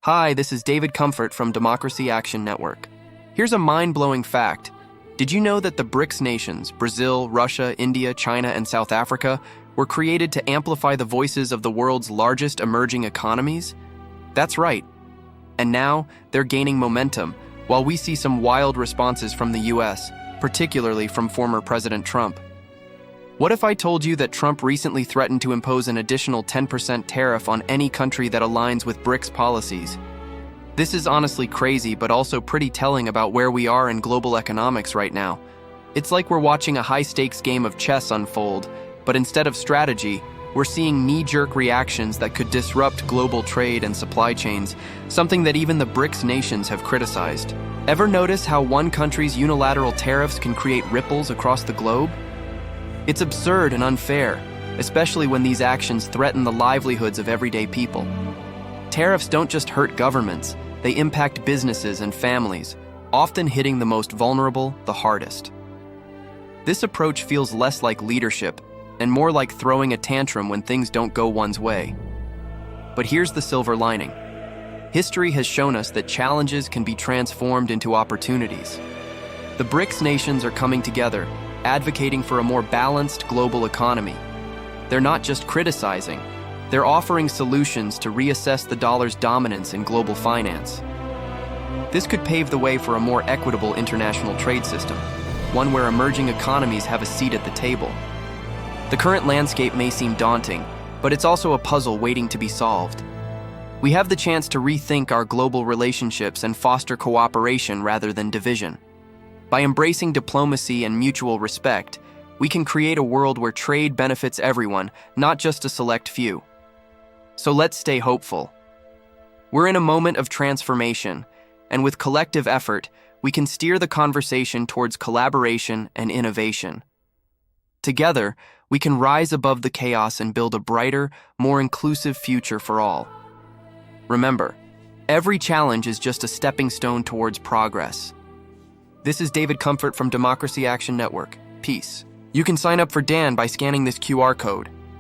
Hi, this is David Comfort from Democracy Action Network. Here's a mind-blowing fact. Did you know that the BRICS nations, Brazil, Russia, India, China, and South Africa, were created to amplify the voices of the world's largest emerging economies? That's right. And now, they're gaining momentum, while we see some wild responses from the US, particularly from former President Trump. What if I told you that Trump recently threatened to impose an additional 10% tariff on any country that aligns with BRICS policies? This is honestly crazy, but also pretty telling about where we are in global economics right now. It's like we're watching a high-stakes game of chess unfold, but instead of strategy, we're seeing knee-jerk reactions that could disrupt global trade and supply chains, something that even the BRICS nations have criticized. Ever notice how one country's unilateral tariffs can create ripples across the globe? It's absurd and unfair, especially when these actions threaten the livelihoods of everyday people. Tariffs don't just hurt governments, they impact businesses and families, often hitting the most vulnerable the hardest. This approach feels less like leadership and more like throwing a tantrum when things don't go one's way. But here's the silver lining. History has shown us that challenges can be transformed into opportunities. The BRICS nations are coming together, advocating for a more balanced global economy. They're not just criticizing, they're offering solutions to reassess the dollar's dominance in global finance. This could pave the way for a more equitable international trade system, one where emerging economies have a seat at the table. The current landscape may seem daunting, but it's also a puzzle waiting to be solved. We have the chance to rethink our global relationships and foster cooperation rather than division. By embracing diplomacy and mutual respect, we can create a world where trade benefits everyone, not just a select few. So let's stay hopeful. We're in a moment of transformation, and with collective effort, we can steer the conversation towards collaboration and innovation. Together, we can rise above the chaos and build a brighter, more inclusive future for all. Remember, every challenge is just a stepping stone towards progress. This is David Comfort from Democracy Action Network. Peace. You can sign up for Dan by scanning this QR code.